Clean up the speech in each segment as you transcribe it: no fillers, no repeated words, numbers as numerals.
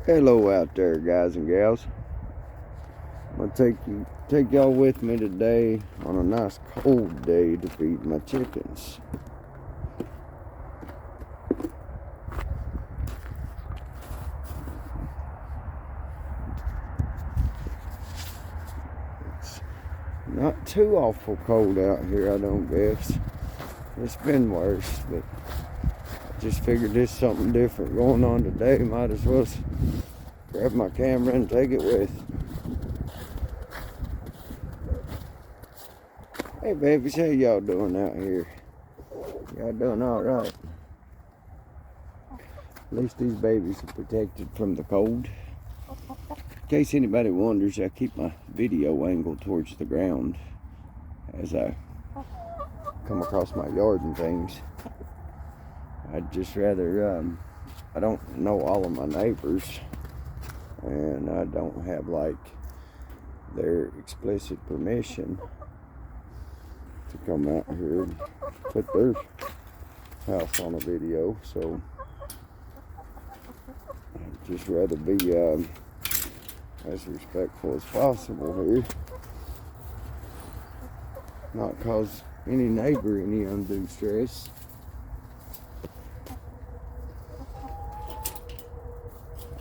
Hello out there, guys and gals. I'm gonna take y'all with me today on a nice cold day to feed my chickens. It's not too awful cold out here, I don't guess. It's been worse, but I just figured there's something different going on today. Might as well grab my camera and take it with. Hey babies, how y'all doing out here? Y'all doing alright? At least these babies are protected from the cold. In case anybody wonders, I keep my video angled towards the ground as I come across my yard and things. I'd just rather, I don't know all of my neighbors, and I don't have like their explicit permission to come out here and put their house on a video, so I'd just rather be as respectful as possible here, not cause any neighbor any undue stress.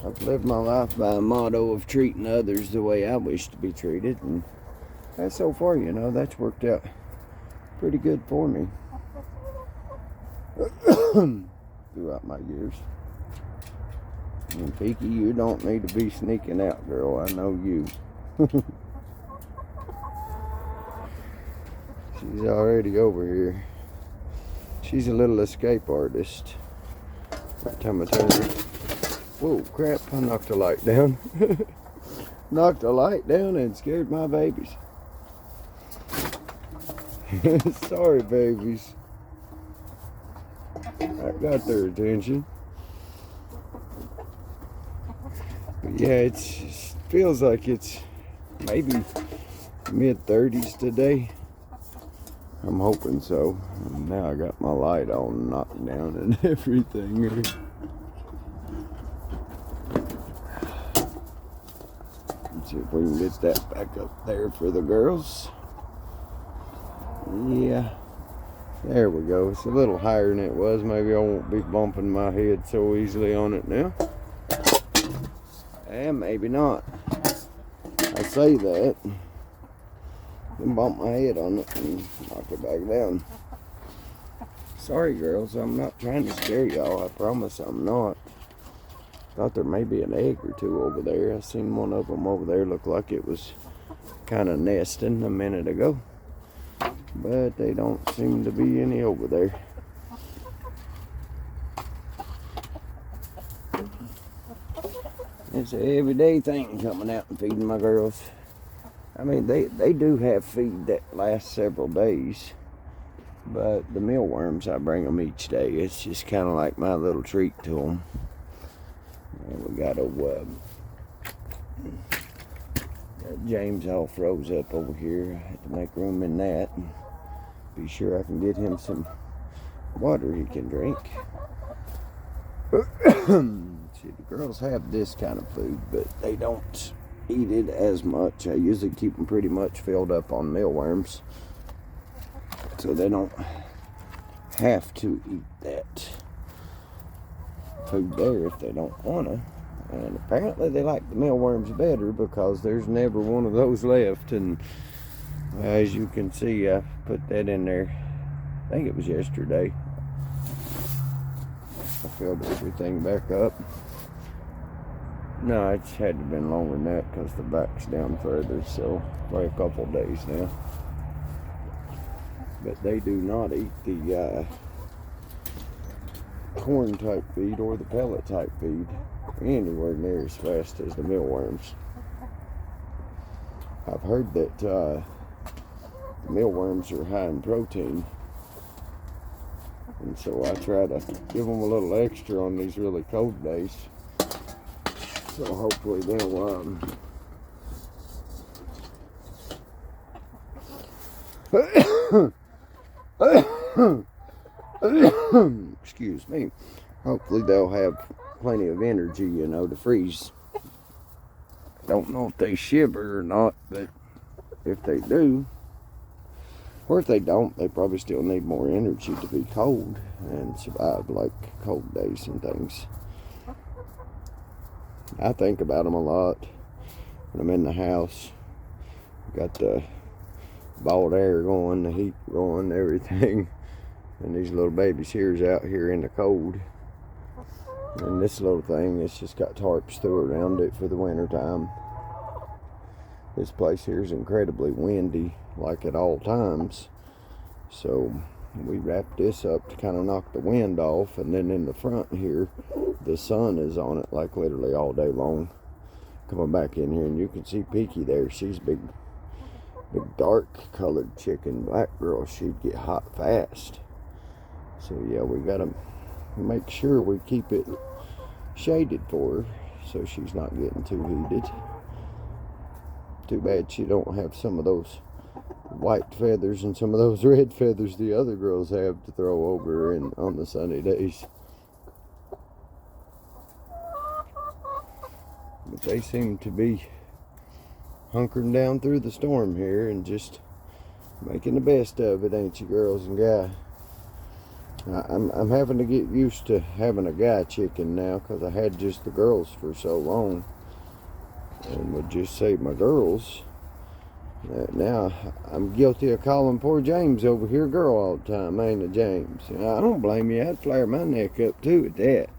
I've lived my life by a motto of treating others the way I wish to be treated, and that's so far, you know, that's worked out pretty good for me throughout my years. And Peaky, you don't need to be sneaking out, girl. I know you. She's already over here. She's a little escape artist. Every time I turn her. Whoa, crap, I knocked the light down. Knocked the light down and scared my babies. Sorry, babies. I got their attention. But yeah, it feels like it's maybe mid-30s today. I'm hoping so. And now I got my light on, knocked down and everything. Let's see if we can get that back up there for the girls. Yeah, there we go. It's a little higher than it was. Maybe I won't be bumping my head so easily on it now. And maybe not. I say that, then bump my head on it and knock it back down. Sorry, girls. I'm not trying to scare y'all. I promise I'm not. Thought there may be an egg or two over there. I seen one of them over there look like it was kind of nesting a minute ago. But they don't seem to be any over there. It's a everyday thing coming out and feeding my girls. I mean, they do have feed that lasts several days. But the mealworms, I bring them each day. It's just kind of like my little treat to them. And we got a James all froze up over here. I had to make room in that. Be sure I can get him some water he can drink. See, the girls have this kind of food, but they don't eat it as much. I usually keep them pretty much filled up on mealworms, so they don't have to eat that food there if they don't want to. And apparently they like the mealworms better because there's never one of those left. And as you can see, I put that in there, I think it was yesterday. I filled everything back up. No, it's had to have been longer than that because the back's down further, so probably a couple of days now. But they do not eat the corn type feed or the pellet type feed anywhere near as fast as the mealworms. I've heard that the mealworms are high in protein, and so I try to give them a little extra on these really cold days, so hopefully they'll excuse me, hopefully they'll have plenty of energy, you know, to freeze. Don't know if they shiver or not, but if they do, or if they don't, they probably still need more energy to be cold and survive like cold days and things. I think about them a lot when I'm in the house. Got the bald air going, the heat going, everything. And these little babies here's out here in the cold. And this little thing, it's just got tarps through around it for the winter time. This place here is incredibly windy, like at all times. So we wrapped this up to kind of knock the wind off. And then in the front here, the sun is on it like literally all day long. Coming back in here, and you can see Peaky there. She's big dark colored chicken, black girl. She'd get hot fast. So yeah, we gotta make sure we keep it shaded for her so she's not getting too heated. Too bad she don't have some of those white feathers and some of those red feathers the other girls have to throw over her on the sunny days. But they seem to be hunkering down through the storm here and just making the best of it, ain't you, girls and guy? I'm having to get used to having a guy chicken now, because I had just the girls for so long, and would just say my girls. Now I'm guilty of calling poor James over here girl all the time, ain't it, James? And I don't blame you. I'd flare my neck up too at that.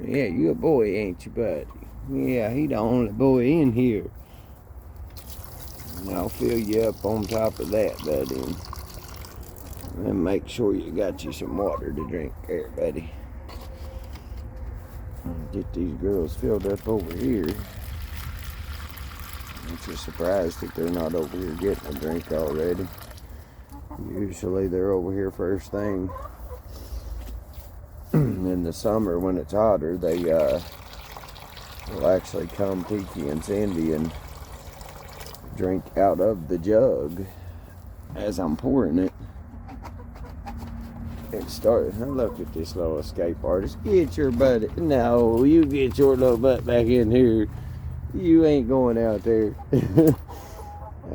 Yeah, you a boy, ain't you, buddy? Yeah, he the only boy in here. And I'll fill you up on top of that, buddy. And make sure you got you some water to drink there, buddy. Get these girls filled up over here. I'm just surprised if they're not over here getting a drink already. Usually they're over here first thing. In the summer when it's hotter, they will actually come Peaky and Cindy and drink out of the jug as I'm pouring it. It started. Now look at this little escape artist. Get your butt. No, you get your little butt back in here. You ain't going out there.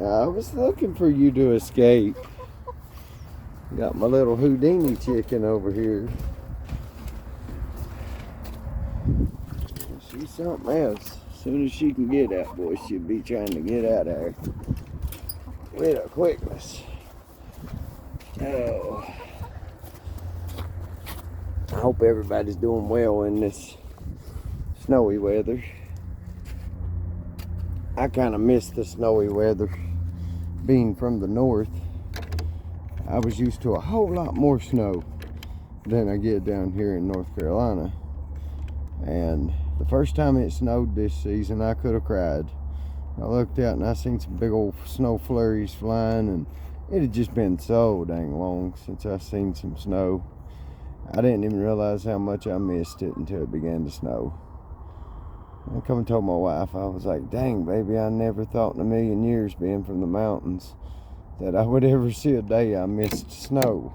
I was looking for you to escape. Got my little Houdini chicken over here. She's something else. As soon as she can get out, boy, she'll be trying to get out of here with a quickness. Oh. I hope everybody's doing well in this snowy weather. I kind of miss the snowy weather. Being from the north, I was used to a whole lot more snow than I get down here in North Carolina. And the first time it snowed this season, I could have cried. I looked out and I seen some big old snow flurries flying, and it had just been so dang long since I seen some snow. I didn't even realize how much I missed it until it began to snow. I come and told my wife, I was like, dang, baby, I never thought in a million years, being from the mountains, that I would ever see a day I missed snow.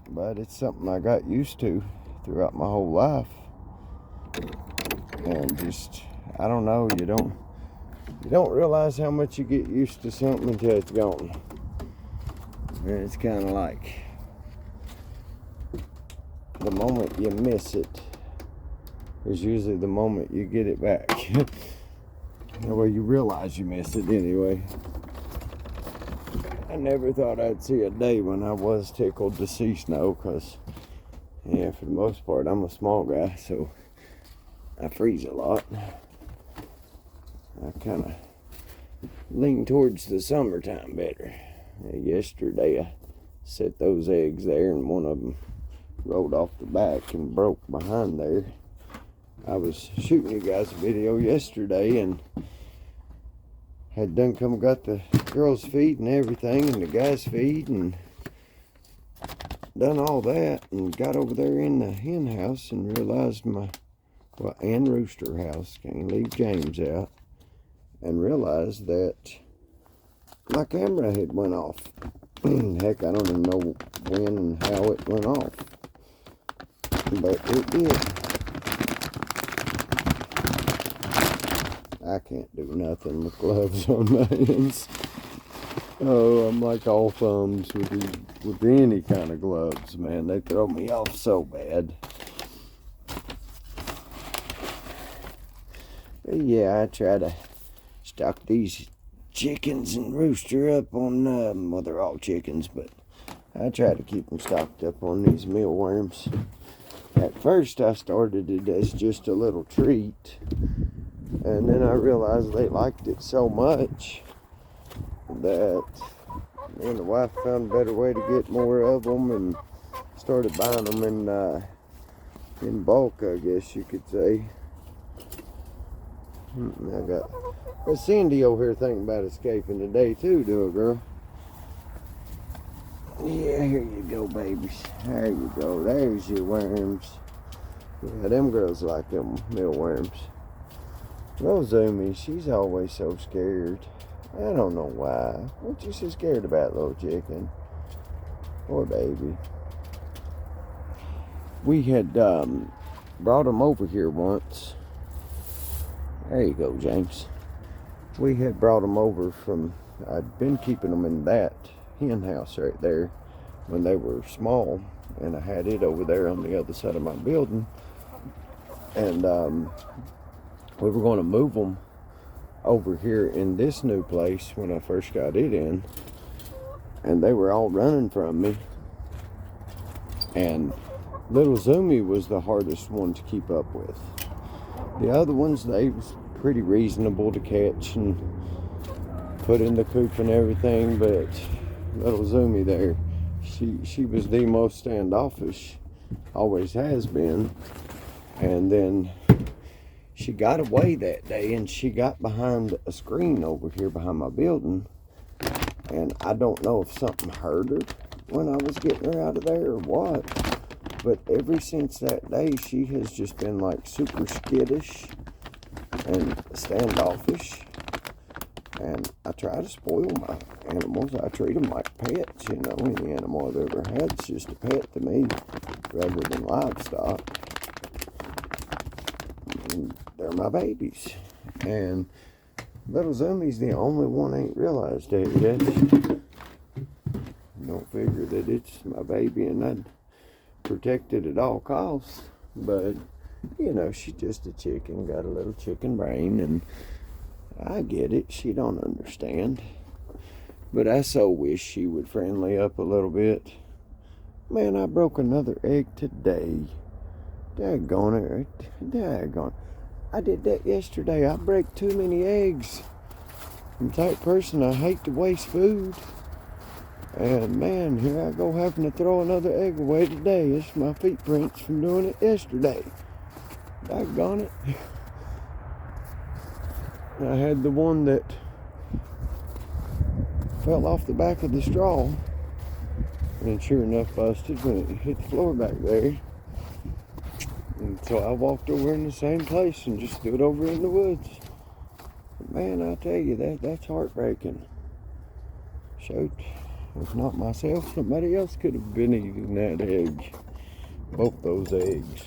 But it's something I got used to throughout my whole life. And just, I don't know, you don't realize how much you get used to something until it's gone. And it's kind of like the moment you miss it is usually the moment you get it back. Well, you realize you miss it anyway. I never thought I'd see a day when I was tickled to see snow, because, yeah, for the most part, I'm a small guy, so I freeze a lot. I kind of lean towards the summertime better. Yesterday, I set those eggs there, and one of them rolled off the back and broke behind there. I was shooting you guys a video yesterday and had done come got the girls' feed and everything and the guys' feed and done all that and got over there in the hen house and realized and rooster house, can't leave James out, and realized that my camera had went off. Heck, I don't even know when and how it went off, but it did. I can't do nothing with gloves on my hands. Oh, I'm like all thumbs with any kind of gloves, man. They throw me off so bad. But yeah, I try to stock these chickens and rooster up on, well, they're all chickens, but I try to keep them stocked up on these mealworms. At first, I started it as just a little treat, and then I realized they liked it so much that me and the wife found a better way to get more of them and started buying them in bulk, I guess you could say. I got Cindy over here thinking about escaping today too, do it, girl? Yeah, here you go, babies. There you go. There's your worms. Yeah, them girls like them mealworms. Little Zoomy, she's always so scared. I don't know why. What you so scared about, little chicken? Poor baby. We had brought them over here once. There you go, James. We had brought them over from, I'd been keeping them in that hen house right there when they were small, and I had it over there on the other side of my building, and we were going to move them over here in this new place when I first got it in, and they were all running from me, and little Zoomy was the hardest one to keep up with. The other ones, they was pretty reasonable to catch and put in the coop and everything, but little Zoomy there, she was the most standoffish, always has been. And then she got away that day, and she got behind a screen over here behind my building, and I don't know if something hurt her when I was getting her out of there or what, but ever since that day, she has just been like super skittish and standoffish. And I try to spoil my animals. I treat them like pets, you know. Any animal I've ever had is just a pet to me, rather than livestock. And they're my babies. And little Zoomy's the only one I ain't realized that yet. Don't figure that it's my baby and I'd protect it at all costs. But, you know, she's just a chicken, got a little chicken brain, and I get it. She don't understand. But I so wish she would friendly up a little bit. Man, I broke another egg today. Daggone it. Daggone. I did that yesterday. I break too many eggs. I'm the type of person, I hate to waste food. And man, here I go having to throw another egg away today. It's my feet prints from doing it yesterday. Daggone it. I had the one that fell off the back of the straw, and sure enough busted when it hit the floor back there. And so I walked over in the same place and just stood over in the woods. But man, I tell you, that's heartbreaking. Shoot, if not myself, somebody else could have been eating that egg. Both those eggs.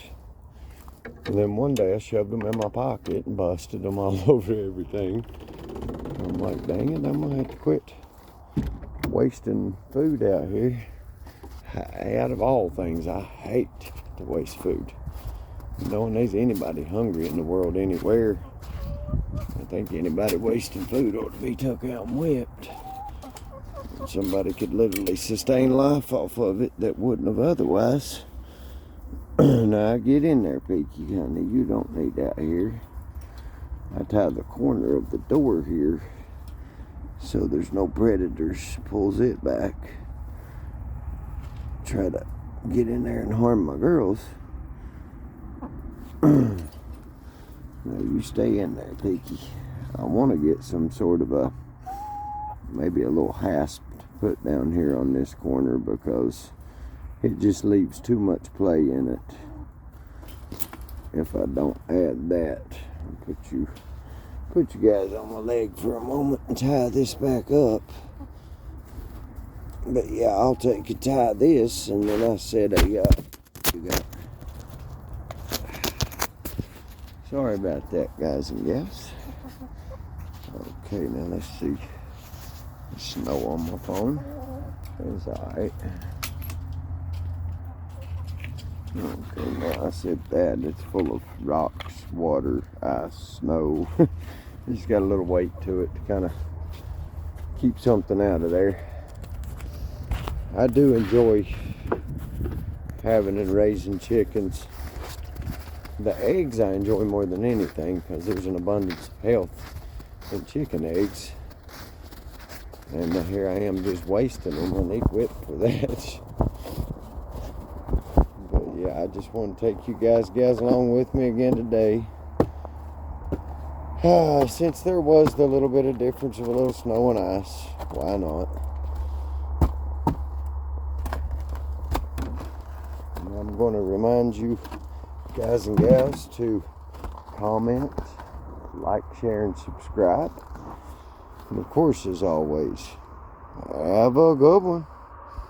And then one day I shoved them in my pocket and busted them all over everything. I'm like, dang it, I'm going to have to quit wasting food out here. Out of all things, I hate to waste food. Knowing there's anybody hungry in the world anywhere, I think anybody wasting food ought to be took out and whipped. Somebody could literally sustain life off of it that wouldn't have otherwise. Now, get in there, Peaky, honey. You don't need that here. I tie the corner of the door here so there's no predators. Pulls it back. Try to get in there and harm my girls. Now, you stay in there, Peaky. I want to get some sort of maybe a little hasp to put down here on this corner because it just leaves too much play in it. If I don't add that, I'll put you guys on my leg for a moment and tie this back up. But yeah, I'll take and tie this, and then I said you got. Sorry about that, guys and gals. Okay, now let's see. The snow on my phone is alright. Okay, now I said that. It's full of rocks, water, ice, snow. Just got a little weight to it to kind of keep something out of there. I do enjoy having and raising chickens. The eggs I enjoy more than anything because there's an abundance of health in chicken eggs. And here I am just wasting them. I need whip for that. But yeah, I just want to take you guys along with me again today. Since there was the little bit of difference of a little snow and ice, why not? And I'm going to remind you guys and gals to comment, like, share, and subscribe. And of course, as always, have a good one.